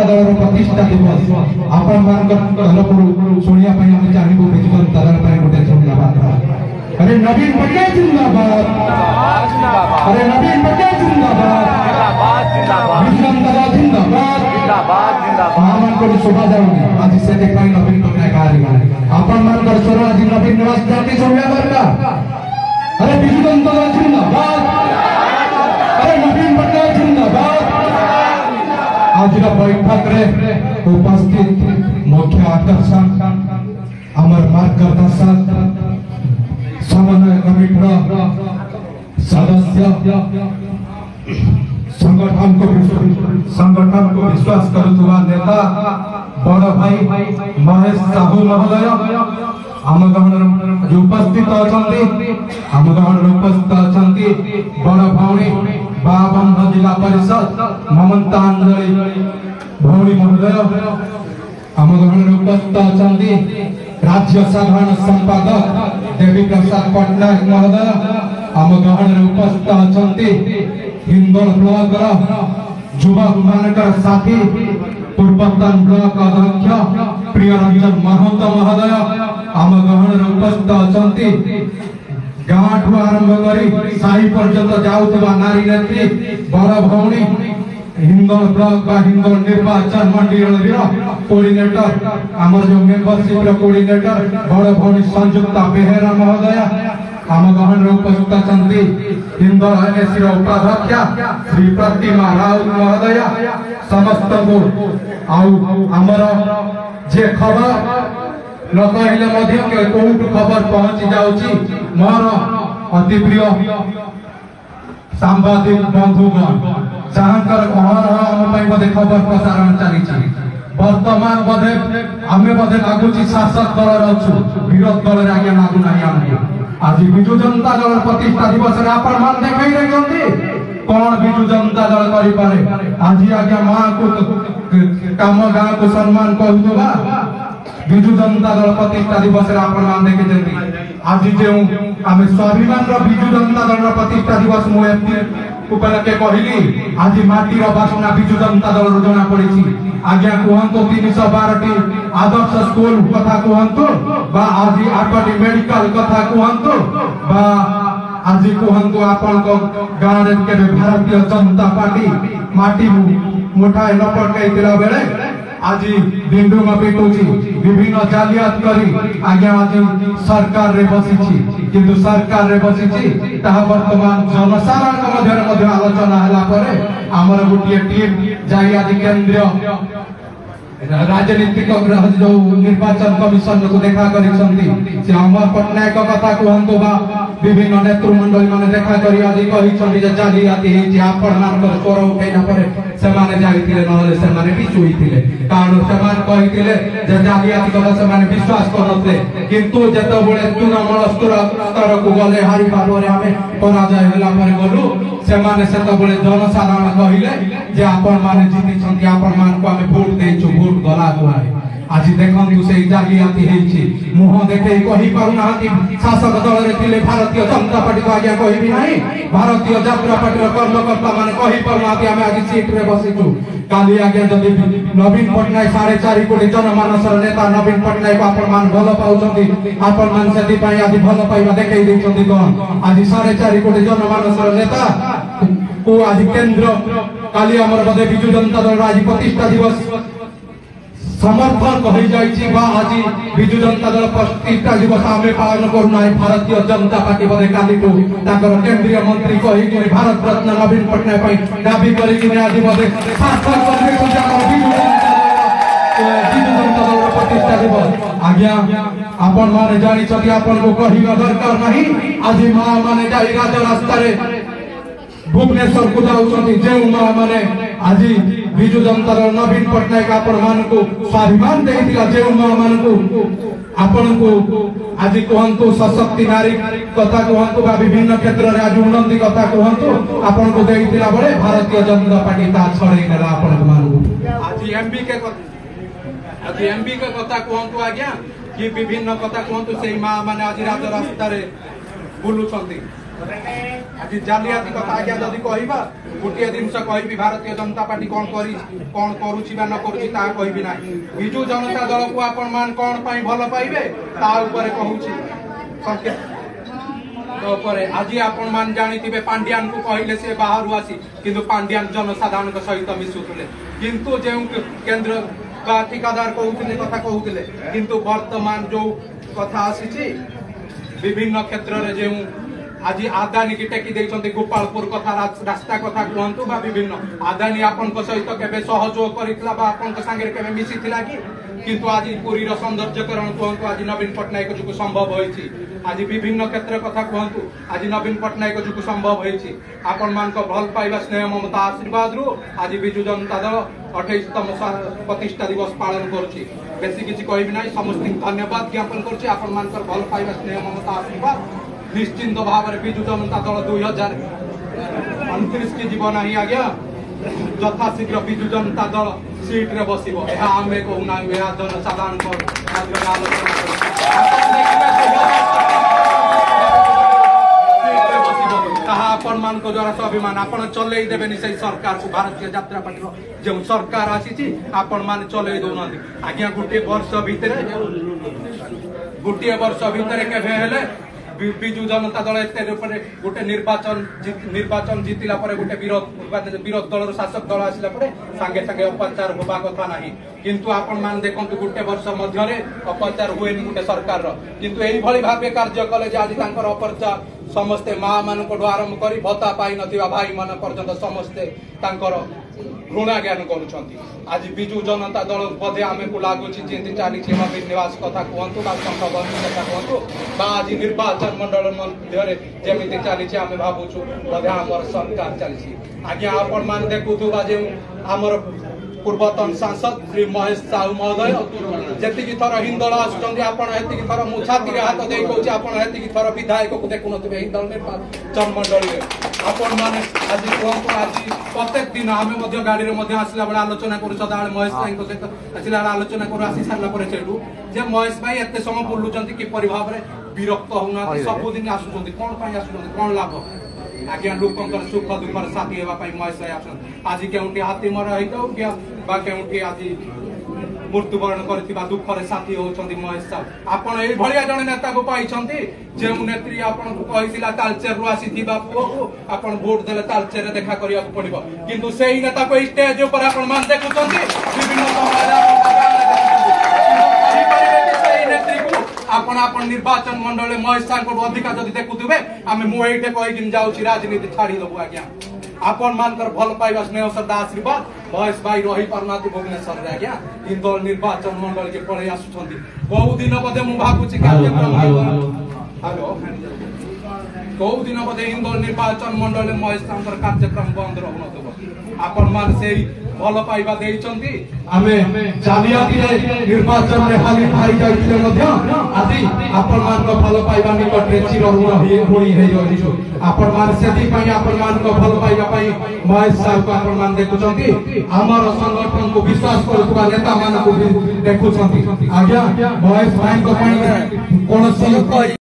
दल प्रतिष्ठा दिवस आपण तरफ शुणा आम चाहबू विजु जनता दल गोटे धन्यवाद। अरे नवीन पटनायक जिंदाबाद, अरे नवीन पटनायक जिंदाबाद, विजु जनता दल जिंदाबाद मान शोभा जाऊनी आज से नवीन पटनायक हारिगले आपण मान स्वर आज नवीन निवास जाति शुणा दरकार। अरे विजु जनता दल जिंदाबाद, अरे नवीन पटनायक जिंदाबाद। आज बैठक रे उपस्थित मुख्य आकर्षण अमर मार्गदर्शक समन्वय कमिटी सदस्य संगठन को विश्वास करुवा नेता बड़ भाई महेश साहू महोदय आम गहन उपस्थित आम गहन उपस्थित अच्छा बड़ भौणी बाबंध जिला परिषद ममतांजलि भौणी महोदय आम गहन उपस्थित अच्छा राज्य साधारण संपादक देवी प्रसाद पटनायक महोदय आम गहन उपस्थित अच्छा हिंदोल ब्लॉक युवक मानकर साथी पूर्वतन ब्लॉक अध्यक्ष प्रियरंजन महंत महोदय आम गहन उपस्थित अच्छा गाँठ आरंभ कर साही पर्यंत जाऊा नारी नेत्री बड़ भौणी हिंदोल ब्लॉक हिंदोल निर्वाचन मंडल कोऑर्डिनेटर आम जो मेंबरशिप कोऑर्डिनेटर बड़ भौणी संयुक्ता बेहेरा महोदय आम गहन उपस्थित अच्छा हिंदोल एनएसी उपाध्यक्ष श्री प्रतिमा राउत महोदय समस्त को आमर जे खबर न कहले कौट खबर पहुंची जाउची मोर अति प्रिय सांबादिक बंधुगण जहाँकर कहर खबर प्रसारण चली वर्तमान बोधे आमे बोधे लगुच शासक दल अच्छु विरोध दल आगे लागू ना आमको आज विजु जनता दल प्रतिष्ठा दिवस आपण मान देखते कौन विजु जनता दल करें आज आज्ञा माँ को कम गाँ को सम्मान कहूबा विजु जनता दल प्रतिष्ठा दिवस आपण मान देखते आज जो आम स्वाभिमान विजु जनता दल प्रतिष्ठा दिवस मुझे उपलक्षे कहली आज माटीर बासना विजु जनता दल जना पड़ी आज्ञा कहतु 312 आदर्श स्कूल कथा कहतु आज 8 मेडिकल कथा कहतु आज कहतु आपण गाँव में भारतीय जनता पार्टी माटी मुठाए न पटकाई बेले आज बिंदु पिटुची विभिन्न जालियात करी आज्ञा आज सरकार रे बसी किंतु सरकार रे बसी वर्तमान जनसाधारण आलोचना है आमर गोटे टीम जाई आज केंद्रीय राजनीतिक जो निर्वाचन कमिशन को देखा कर अमर पटनायक कथा कहतु विभिन्न नेतृमंडली मैंने देखा कर आज कही जालियाती स्वर उठेना से भी चुईले कारण से जालियाती कथा से विश्वास करते किंतु जिते तृणमूल स्तर को गले हारी भाव आम पराजय गलु से जनसाधारण कहले आपण मैंने जीति आपण मान को आम भोट देचु भोट गला गुआए आज देखु से जालियाती मुह देखे कही पारना शासक दल रे भारतीय जनता पार्टी को आज्ञा कहबी ना भारतीय जनता पार्टी कर्मकर्ता मान कही पारना आम आज सीट रे बसीचु काली आज्ञा जदि नवीन पटनायक 4.5 कोटी जनमानस नेता नवीन पटनायक आपण मान भल पाउछंती आपण मान सेति पई आज भल पाइबा देखै दैछंती कोन आज 4.5 कोटी जनमानस नेता को आज केंद्र काली हमर बदे विजु जनता दल आज प्रतिष्ठा दिवस समर्थन कही जाइछि आज विजु जनता दल प्रतिष्ठा दिवस आम पालन करूना भारतीय जनता पार्टी बदे काली केंद्रीय मंत्री कही भारत रत्न नवीन पटनायक दाबी कर आज बदे विजु जनता दल प्रतिष्ठा दिवस आज्ञा आपण माने जानी आपण को कहवा दरकार नहीं आज माँ माने जाई राज रास्ता भुवनेश्वर को जाऊँ जो माँ मैंने आज विजु जनता दल नवीन पटनायक आपण मान को स्वाभिमान देथिला जो माँ मान को आपण को आज कहतु सशक्ति नारी कथा कहतु विभिन्न क्षेत्र में आज उन्नति कथा कहतु आपण को देथिला बड़े भारतीय जनता पार्टी ता छड़े नेला आपण मान को आज एमबी के कथा कहतु आज्ञा कि विभिन्न कथा कहतु से माँ माने आज राज रास्ता रे बुलुछंती आज जालियाती कथा आज्ञा जदि कहबा गोटे जिनस कहि भारतीय जनता पार्टी कौन करुछि बा न करुछि ता कहबी ना विजु जनता दल को आपण मान कौन पाई भल पाइबे ता ऊपर कहूछि संकेत आज आपण मान जानिथिबे पांड्यान को कहले से बाहर आसी किंतु पांड्यान जनसाधारण सहित मिसुथले किंतु जे केंद्र का ठिकादार कहउथिले कथा कहउथिले किंतु वर्तमान जो कथा आसी विभिन्न क्षेत्र रे जे आज आदानी की टेकी देइछन्ते गोपालपुर कथा रास्ता कथा कहंतु बा विभिन्न आदानी आपन को सहित केबे सहयोग करितला बा आपन को संगे केबे मिसिथिला कि किंतु आज पुरी रो सौंदर्यकरण कहंतु आज नवीन पटनायक जो संभव होईछि आज विभिन्न क्षेत्र कथा कहंतु आज नवीन पटनायक जो संभव होईछि आपन मान को भल पाइबा स्नेह ममता आशीर्वाद रु आज बिजु जनता दल 28तम प्रतिष्ठा दिवस पालन करुछि बेसी किछि कहबी नै समस्त धन्यवाद ज्ञापन करुछि आपन मान को भल पाइबा स्नेह ममता आशीर्वाद निश्चिंत भाव में बिजु जनता दल 2029 की जीवन ही आज्ञा यथाशीघ्र बिजु जनता दल सीट रे बसिबो एहा आमे कहूना एहा जनसाधारण को माध्यम आलोचना मान को द्वारा स्वाभिमान आपण चले देबे नि सरकार को भारतीय यात्रा पार्टी जो सरकार आसी आपण मान चले दौना आज्ञा गोटे वर्ष भितर केभे हेले बिजु जनता दल गोटे निर्वाचन जीतिला गोटे विरोध दल शासक दल आसला सांगे सांगे अपचार होगा कथा नहीं किंतु आपण मान देखंतु गोटे वर्ष मध्य अपचार हुए गोटे सरकार किंतु एही भली भाबे कार्य कले जे आज तांकर अपचार समस्ते माँ मान आरंभ कर भत्ता पाई नथिबा भाई मान पर्यंत समस्ते तांकर घृणा ज्ञान करुछंती आज बिजु जनता दल बोधे आमे को लागुछि जेंति चाली नवीन निवास कथा कहंतु बा संप्रबंध कथा कहंतु बा आज निर्वाचन मंडल मध्य रे जेमिति चाली आमे भाबुछु बोधे हमर सरकार चाली आज्ञा आपण मान देखुथु बा जे हमर पूर्वतन सांसद श्री महेश साहू महोदय जेतिकी थर हिंदल आसुचंदी आपण हेतिकी थर मु छाती हाथ देई कहूछि आपण हेतिकी थर विधायक को देखु नथिबे हिंदल निर्वाचन मंडल रे आपण माने आज कहंतु आज प्रत्येक दिन आमे मध्य गाड़ी रे मध्य आसला बडा आलोचना करू सदाळे महेश भाई को सहित आसला आलोचना करू आसी सारला परे सेठू जे महेश भाई एते समय बुलुचंती कि परिभाव रे विरक्त होना सब दिन आसुचंती कोन पई आसुचंती कोन लाभ आज्ञा लोकंकर सुख दुखर साथी हेबा पई महेश भाई आसन आज केउंटी हाथी मर हेतौ क्या बा केउंटी आज मृत्युवरण करथिबा दुखरे साथी होचंदी महेश साहब आपण एई भलिया जने नेता को पाइछंती जे नेत्री आपण को कहिसिला तालचेर रु आसीथिबा पुओ को आपण वोट देले तालचेर रे देखा करिया पड़िबो किंतु सेही नेता को स्टेज ऊपर आपण मान देखुचंती विभिन्न आपण आपण निर्वाचन मंडल महेश साहब को अधिकार जदि देखुथिबे आमे मु एइटे कहि जाउछि राजनीति छाड़ी दबु आज्ञा आपण मानकर भल पाइबा स्नेह श्रद्धा आशीर्वाद महेश भाई रही पारनाती भुवनेश्वर रे आज्ञा इंदौर निर्वाचन मंडल के पळे आसुछंती बहु दिन बदे मु भाबुछि कार्यक्रम हेलो बहु दिन बदे इंदौर निर्वाचन मंडल महेश साहब कार्यक्रम बंद रहनतो आपण मान सेही भल पाइबा देइचंती आमे जालियाती रे निर्वाचन रे हाली भाई जाइथिले मध्य आदि आपण मान को भल पाइबा निकट रे चिर होई हे जोइछु आपण मान सेति पई आपण मान को भल पाइबा पई महेश साहब को आपण मान देखुचंती हमर संगठन को विश्वास करथुवा नेता मान को देखुचंती आज्ञा महेश भाई को पई कोनोसी